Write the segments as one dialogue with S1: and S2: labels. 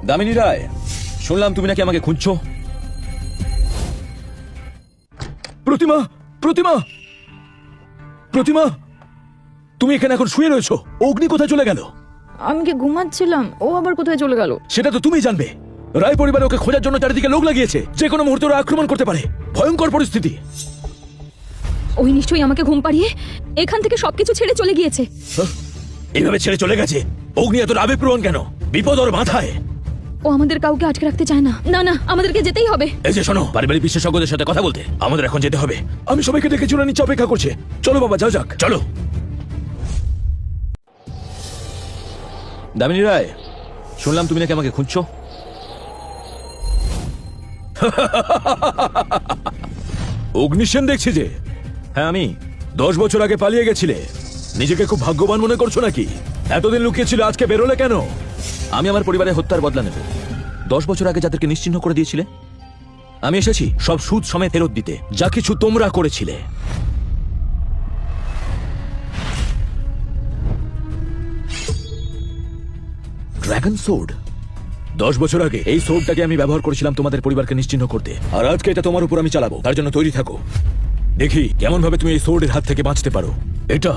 S1: দামিনী রায়, শুনলাম তুমি নাকি আমাকে খুঁজছো। প্রতিমা, প্রতিমা, প্রতিমা, তুমি এখানে এখন শুয়ে রয়েছো। অগ্নি কোথায় চলে গেল?
S2: আমি কি ঘুমাচ্ছিলাম, ও আবার কোথায় চলে গেল?
S1: সেটা তো তুমি জানবে। রায় পরিবার ওকে খোঁজার জন্য চারিদিকে লোক লাগিয়েছে, যে কোনো মুহূর্তে ওরা আক্রমণ করতে পারে। ভয়ঙ্কর পরিস্থিতি।
S2: ওই নিশ্চয়ই আমাকে ঘুম পাড়িয়ে এখান থেকে সবকিছু ছেড়ে চলে গিয়েছে।
S1: এইভাবে ছেড়ে চলে গেছে? অগ্নি এত আবেগপ্রবণ কেন? বিপদ ওর মাথায়।
S2: ও আমাদের কাউকে আটকে রাখতে চায় না। না না, আমাদেরকে যেতেই হবে।
S1: এই যে শোনো, পারিবারিক বিশেষজ্ঞদের সাথে কথা বলতে আমাদের এখন যেতে হবে। আমি সবাইকে ডেকে চলে নিচে অপেক্ষা করছে। চলো বাবা, যাও যাক, চলো। দামিনী রায়, শুনলাম তুমি নাকি আমাকে খুঁজছো। অগ্নিসেন দেখছি যে। হ্যাঁ আমি। 10 বছর আগে পালিয়ে গেছিলে। নিজেকে খুব ভাগ্যবান মনে করছো নাকি? এতদিন লুকিয়েছিলে, আজকে বেরোলে কেন? আমি আমার পরিবারের হত্যার বদলা নেব। 10 বছর আগে যাদেরকে নিশ্চিহ্ন করে দিয়েছিলে, আমি এসেছি সব সুদ সমেত ফেরত দিতে, যা কিছু তোমরা করেছিলে। Dragon sword. 10 বছর আগে এই সোর্ডটাকে আমি ব্যবহার করেছিলাম তোমাদের পরিবারকে নিশ্চিহ্ন করতে, আর আজকে এটা তোমার উপর আমি চালাবো। তার জন্য তৈরি থাকো। দেখি কেমন ভাবে তুমি এই সোর্ডের হাত থেকে বাঁচতে পারো। এটা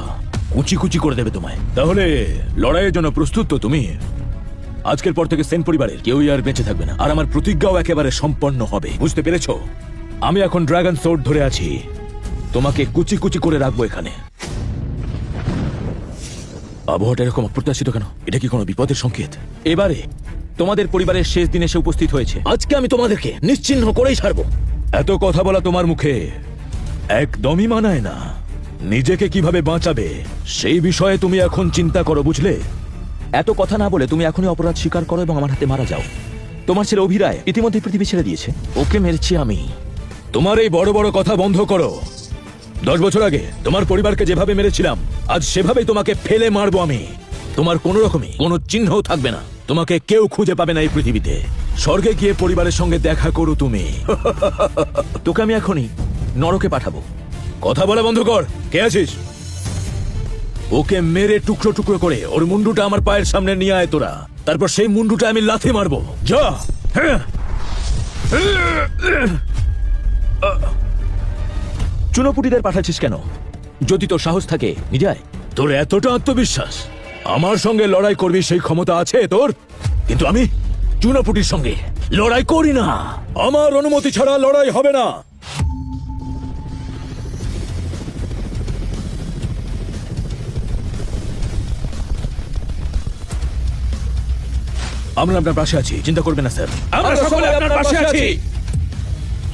S1: কুচি কুচি করে দেবে তোমায়। তাহলে লড়াইয়ের জন্য প্রস্তুত তো তুমি? আজকের পর থেকে সেন পরিবারের কেউই আর বেঁচে থাকবে না, আর আমার প্রতিজ্ঞাও একেবারে সম্পন্ন হবে। বুঝতে পেরেছো? আমি এখন ড্রাগন সোর্ড ধরে আছি। তোমাকে কুচি কুচি করে রাখবো এখানে। আবহাওয়াটা এরকম অপ্রত্যাশিত কেন? এটা কি কোনো বিপদের সংকেত? এবারে তোমাদের পরিবারের শেষ দিন এসে উপস্থিত হয়েছে। আজকে আমি তোমাদেরকে নিশ্চিহ্ন করেই ছাড়বো। এত কথা বলা তোমার মুখে একদমই মানায় না। নিজেকে কিভাবে বাঁচাবে সেই বিষয়ে তুমি এখন চিন্তা করো, বুঝলে? এত কথা না বলে তুমি এখনই অপরাধ স্বীকার করো এবং আমার হাতে মারা যাও। তোমার ছেলে অভিরায় ইতিমধ্যে পৃথিবী ছেড়ে দিয়েছে। ওকে মেরেছি আমি। তোমার এই বড় বড় কথা বন্ধ করো। 10 বছর আগে তোমার পরিবারকে যেভাবে মেরেছিলাম, আজ সেভাবেই তোমাকে ফেলে মারবো আমি। তোমার কোনো রকমই কোনো চিহ্নও থাকবে না। তোমাকে কেউ খুঁজে পাবে না এই পৃথিবীতে। স্বর্গে গিয়ে পরিবারের সঙ্গে দেখা করো তুমি। তোকে আমি এখনই নরকে পাঠাবো। কথা বলা বন্ধ কর। কে আছিস? ওকে মেরে টুকরো টুকরো করে ওর মুন্ডুটা আমার পায়ের সামনে নিয়ে আয় তোরা। তারপর সেই মুন্ডুটা আমি লাথি মারবো। যা। চুনোপুটিদের পাঠাচ্ছিস কেন? যদি তোর সাহস থাকে নিজে আয়। তোর এতটা আত্মবিশ্বাস, আমার সঙ্গে লড়াই করবি সেই ক্ষমতা আছে তোর? কিন্তু আমি চুনোপুটির সঙ্গে লড়াই করি না। আমার অনুমতি ছাড়া লড়াই হবে না। আমরা আপনার পাশে আছি, চিন্তা করবেন না স্যার। আমরা সকলে আপনার পাশে আছি।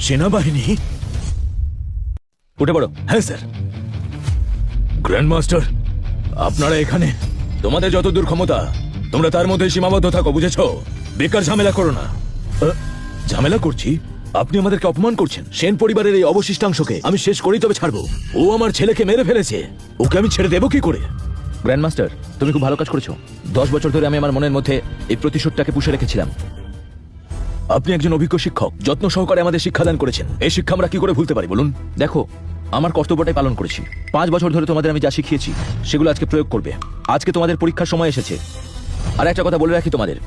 S1: সেনাবাহিনী? উঠে পড়ো। হ্যাঁ স্যার। গ্র্যান্ড মাস্টার, আপনারা এখানে? তোমাদের যতদূর ক্ষমতা তোমরা তার মধ্যে সীমাবদ্ধ থাকো, বুঝেছো? বেকার ঝামেলা করো না। ঝামেলা করছি? আপনি আমাদেরকে অপমান করছেন। সেন পরিবারের এই অবশিষ্টাংশকে আমি শেষ করেই তবে ছাড়বো। ও আমার ছেলেকে মেরে ফেলেছে, ওকে আমি ছেড়ে দেবো কি করে? গ্র্যান্ড মাস্টার, তুমি খুব ভালো কাজ করেছো। 10 বছর ধরে আমি আমার মনের মধ্যে এই প্রতিশোধটাকে পুষে রেখেছিলাম। আপনি একজন অভিজ্ঞ শিক্ষক, যত্ন সহকারে আমাদের শিক্ষাদান করেছেন। এই শিক্ষা আমরা কি করে ভুলতে পারি বলুন? দেখো, আমার কর্তব্যটাই পালন করেছি। 5 বছর ধরে তোমাদের আমি যা শিখিয়েছি সেগুলো আজকে প্রয়োগ করবে। আজকে তোমাদের পরীক্ষার সময় এসেছে। আর একটা কথা বলে রাখি তোমাদের,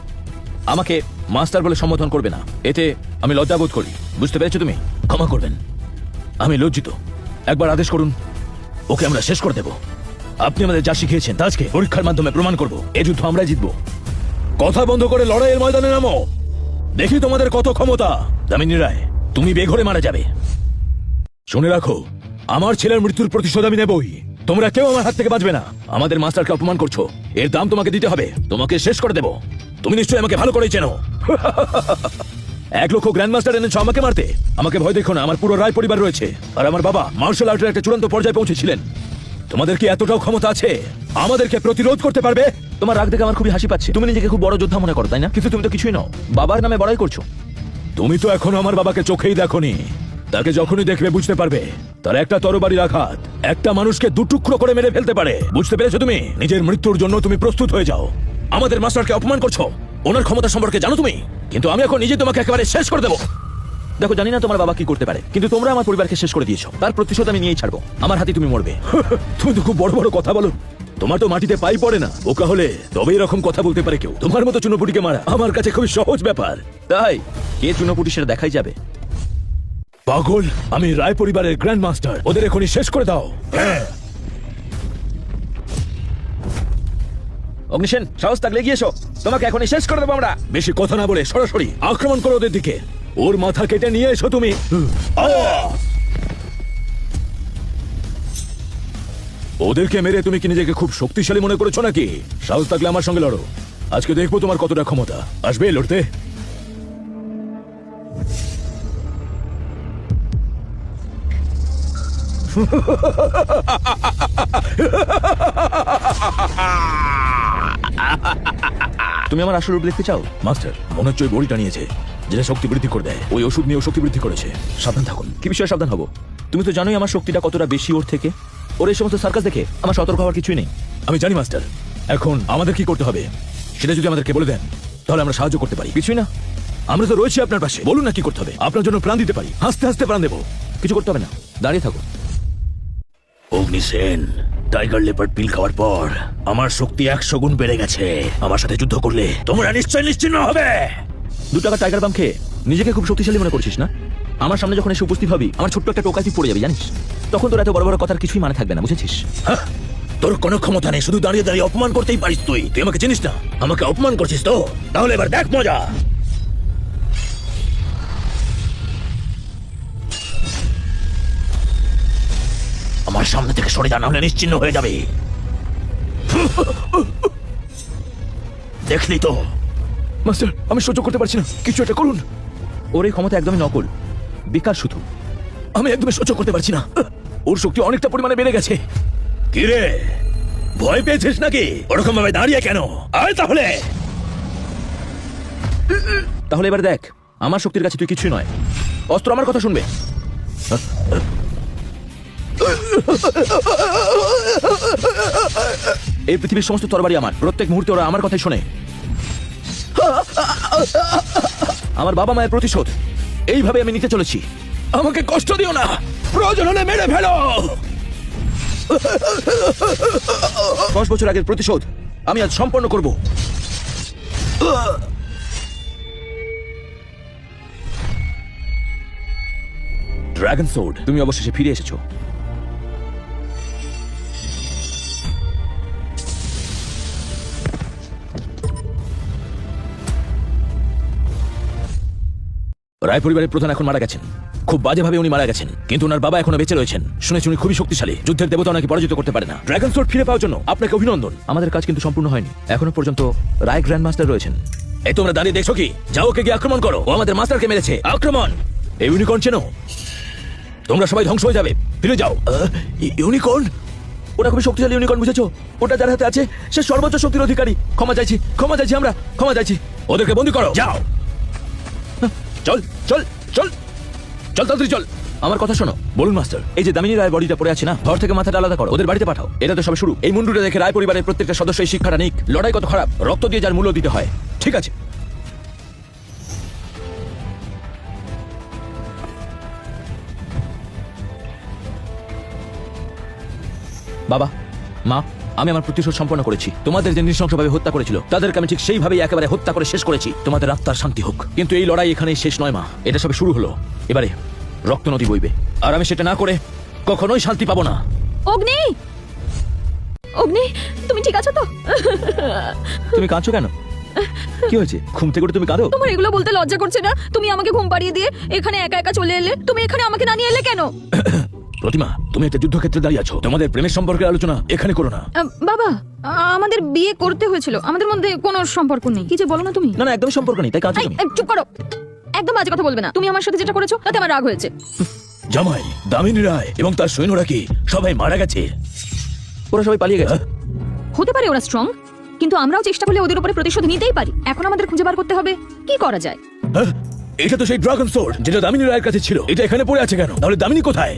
S1: আমাকে মাস্টার বলে সম্বোধন করবে না। এতে আমি লজ্জাবোধ করি। বুঝতে পেরেছো তুমি? ক্ষমা করবেন, আমি লজ্জিত। একবার আদেশ করুন, ওকে আমরা শেষ করে দেব। আপনি আমাদের যা শিখিয়েছেন তা আজকে পরীক্ষার মাধ্যমে প্রমাণ করব। এই যুদ্ধ আমরাই জিতব। কথা বন্ধ করে লড়াইয়ের ময়দানে নামো। দেখি তোমাদের কত ক্ষমতা। দামিনী রায়, তুমি বেঘরে মারা যাবে। শুনে রাখো, আমার ছেলের মৃত্যুর প্রতিশোধ আমি নেবই। তোমরা কেউ আমার হাত থেকে বাঁচবে না। আমাদের মাস্টারকে অপমান করছো, এর দাম তোমাকে দিতে হবে। তোমাকে শেষ করে দেব। তুমি নিশ্চয়ই আমাকে ভালো করেই চেনো। 1 লক্ষ গ্র্যান্ড মাস্টার এনেছো আমাকে মারতে। আমাকে ভয় দেখো না, আমার পুরো রায় পরিবার রয়েছে। আর আমার বাবা মার্শাল আর্টের একটা চূড়ান্ত পর্যায়ে পৌঁছেছিলেন। তোমাদের কি এতটাও ক্ষমতা আছে আমাদেরকে প্রতিরোধ করতে পারবে? তোমার রাগ দেখে আমার খুবই হাসি পাচ্ছে। তুমি নিজেকে খুব বড় যোদ্ধা মনে করো, তাই না? কিন্তু তুমি তো কিছুই নও। বাবার নামে বড়াই করছো। তুমি তো এখনো আমার বাবাকে চোখেই দেখোনি। তাকে যখনই দেখবে বুঝতে পারবে তার একটা তরবারির আঘাত একটা মানুষকে 2 টুকরো করে মেরে ফেলতে পারে। বুঝতে পেরেছো তুমি? নিজের মৃত্যুর জন্য তুমি প্রস্তুত হয়ে যাও। আমাদের মাস্টারকে অপমান করছো। ওনার ক্ষমতা সম্পর্কে জানো তুমি? কিন্তু আমি এখন নিজে তোমাকে একেবারে শেষ করে দেবো। দেখো, জানি না তোমার বাবা কি করতে পারে, কিন্তু তোমরা আমার পরিবারকে শেষ করে দিয়েছো। তার প্রতিশোধ আমি নিয়েই ছাড়বো। আমার হাতে তুমি মরবে। তুমি তো খুব বড় বড় কথা বলো। তোমার তো মাটিতে পাই পড়ে না, বোকা হলে তবে এরকম কথা বলতে পারে কেউ। তোমার মতো চুনোপুটিকে মারা আমার কাছে খুবই সহজ ব্যাপার।
S3: তাই কে চুনোপুটি সেটা দেখাই যাবে।
S1: পাগল, আমি রায় পরিবারের গ্র্যান্ড মাস্টার, ওদের এখনই শেষ করে দাও।
S3: অগ্নিসেন, সাহস থাকলে এগিয়ে এসো, তোমাকে এখনই শেষ করে দেবো আমরা।
S1: বেশি কথা না বলে সরাসরি আক্রমণ করো ওদের দিকে। ওর মাথা কেটে নিয়ে এসো তুমি। ওদেরকে মেরে তুমি কি নিজেকে খুব শক্তিশালী মনে করেছো নাকি? সাহস থাকলে আমার সঙ্গে লড়ো, আজকে দেখবো তোমার কতটা ক্ষমতা। আসবে লড়তে?
S3: তুমি আমার আসল রূপ দেখতে চাও?
S1: মাস্টার, মনে হচ্ছে ওই বড়িটা নিয়েছে, যেটা শক্তি বৃদ্ধি করে দেয়। ওই ওষুধ নিয়ে ও শক্তি বৃদ্ধি করেছে। সাবধান থাকুন।
S3: কি বিষয়ে সাবধান হবো? তুমি তো জানোই আমার শক্তিটা কতটা বেশি ওর থেকে। ওর এই সমস্ত সার্কাস দেখে আমার সতর্ক হওয়ার কিছুই নেই।
S1: আমি জানি মাস্টার, এখন আমাদের কি করতে হবে সেটা যদি আমাদেরকে বলে দেন তাহলে আমরা সাহায্য করতে পারি।
S3: কিছুই না,
S1: আমরা তো রয়েছি আপনার পাশে, বলুন না কি করতে হবে। আপনার জন্য প্রাণ দিতে পারি, হাসতে হাসতে প্রাণ দেবো।
S3: কিছু করতে হবে না, দাঁড়িয়ে থাকো।
S1: অগ্নিসেন, টাইগার লেপার্ড পিল খাওয়ার পর আমার শক্তি 100 গুণ বেড়ে গেছে। আমার সাথে যুদ্ধ করলে তোমরা নিশ্চয় নিশ্চিন্ন হবে।
S3: 2 টাকা টাইগার বাম খেয়ে নিজেকে খুব শক্তিশালী মনে করছিস না? আমার সামনে যখন এসে উপস্থিত হবি আমার ছোট্ট একটা টোকাই তুই পড়ে যাবি, জানিস? তখন তোর এত বড় বড় কথার কিছুই মানে থাকবে না, বুঝেছিস?
S1: হ্যাঁ, তোর কোনো ক্ষমতা নেই, শুধু দাঁড়িয়ে দাঁড়িয়ে অপমান করতেই পারিস। তুই আমাকে চিনিস না, আমাকে অপমান করছিস তো? তাহলে এবার দেখ মজা। আমার সামনে থেকে সরে যা, না হলে নিশ্চিন্ন হয়ে যাবে। দেখলি তো মাস্টার, আমি সহ্য করতে পারছি না, কিছু একটা করুন।
S3: ওর এই ক্ষমতা একদমই নকল, বেকার শুধু।
S1: আমি একদমই সহ্য করতে পারছি না, ওর শক্তি অনেকটা পরিমাণে বেড়ে গেছে। কি রে, ভয় পেয়েছিস নাকি? ওরকম ভাবে দাঁড়িয়ে কেন? আয় তাহলে।
S3: তাহলে এবার দেখ, আমার শক্তির কাছে তুই কিছুই নয়। অস্ত্র আমার কথা শুনবে। এই পৃথিবীর সমস্ত তরবারি আমার, প্রত্যেক মুহূর্তে ওরা আমার কথাই শোনে। আমার বাবা মায়ের প্রতিশোধ এইভাবে আমি নিতে চলেছি।
S1: আমাকে কষ্ট দিও না, প্রয়োজন হলে মেরে ফেলো।
S3: 10 বছর আগের প্রতিশোধ আমি আজ সম্পন্ন করব।
S1: ড্রাগন সোর্ড,
S3: তুমি অবশেষে ফিরে এসেছো।
S1: রায় পরিবারের প্রধান এখন মারা গেছেন, খুব বাজেভাবে উনি মারা গেছেন, কিন্তু ওনার বাবা এখনো বেঁচে রয়েছেন। শুনেছি উনি খুবই শক্তিশালী, যুদ্ধের দেবতা ওনাকে পরাজিত করতে পারে না। ড্রাগন সোর্ড ফিরে পাওয়ার জন্য আপনাকে অভিনন্দন।
S3: আমাদের কাজ কিন্তু সম্পূর্ণ হয়নি, এখনো পর্যন্ত রায় গ্র্যান্ড মাস্টার রয়েছেন।
S1: এই তোমরা দাঁড়িয়ে দেখছো কি? যাও, ওকে গিয়ে আক্রমণ করো, ও আমাদের মাস্টারকে মেরেছে। আক্রমণ! এই ইউনিকর্ন চেনো? তোমরা সবাই ধ্বংস হয়ে যাবে, ফিরে যাও। ইউনিকর্ন?
S3: ওটা খুবই শক্তিশালী ইউনিকর্ন, বুঝেছো? ওটা যার হাতে আছে সে সর্বোচ্চ শক্তির অধিকারী। ক্ষমা চাইছি, ক্ষমা চাইছি, আমরা ক্ষমা চাইছি।
S1: ওদেরকে বন্দী করো, যাও।
S3: চল চল চল চল, তাড়াতাড়ি চল। আমার কথা শোনো।
S1: বলুন মাস্টার।
S3: এই যে দামিনী রায় বডিটা পড়ে আছে না, ঘর থেকে মাথাটা আলাদা করো, ওদের বাড়িতে পাঠাও। এটা তো সবে শুরু। এই মুন্ডুটা দেখে রায় পরিবারের প্রত্যেকটা সদস্য এই শিক্ষাটা নিক, লড়াই কত খারাপ, রক্ত দিয়ে যার মূল্য দিতে হয়।
S1: ঠিক আছে।
S3: বাবা, মা, আমি আমার প্রতিশোধ সম্পন্ন করেছি। তোমাদের যে নৃশংসভাবে হত্যা করেছিল তাদেরকে আমি ঠিক সেইভাবেই একেবারে হত্যা করে শেষ করেছি। তোমাদের আত্মার শান্তি হোক। কিন্তু এই লড়াই এখানেই শেষ নয় মা, এটা সবে শুরু হলো। এবারে রক্ত নদী বইবে, আর আমি সেটা না করে কখনোই শান্তি পাবো না।
S2: অগ্নি, অগ্নি, তুমি ঠিক আছো তো?
S3: তুমি কাঁদছো কেন? কি হয়েছে? ঘুম থেকে উঠে তুমি কাঁদো?
S2: তোমার এগুলো বলতে লজ্জা করছে না? তুমি আমাকে ঘুম পাড়িয়ে দিয়ে এখানে একা একা চলে এলে। তুমি এখানে আমাকে না নিয়ে এলে কেন?
S1: প্রতিমা, তুমি একটা যুদ্ধক্ষেত্রে দাঁড়িয়ে আছো, তোমাদের প্রেমের সম্পর্কে আলোচনা এখানে করো না।
S2: বাবা, আমাদের বিয়ে করতে হয়েছিল, আমাদের মধ্যে কোনো সম্পর্ক নেই। কি যে বলো না তুমি?
S3: না না, একদমই সম্পর্ক নেই, তাই কাঁদছো তুমি?
S2: চুপ করো, একদম বাজে কথা বলবে না। তুমি আমার সাথে যেটা করেছো তাতে আমার রাগ হয়েছে।
S1: জামাই, দামিনী রায় এবং তার সৈন্যরা কি সবাই মারা গেছে?
S3: ওরা সবাই পালিয়ে গেছে।
S2: হতে পারে ওরা স্ট্রং, কিন্তু আমরাও চেষ্টা করলে ওদের উপরে প্রতিশোধ নিতেই পারি। এখন আমাদের খুঁজে বার করতে হবে কি করা যায়।
S1: এটা তো সেই ড্রাগন সোর্ড যেটা দামিনী রায়ের কাছে ছিল। এটা এখানে পড়ে আছে কেন? তাহলে দামিনী কোথায়?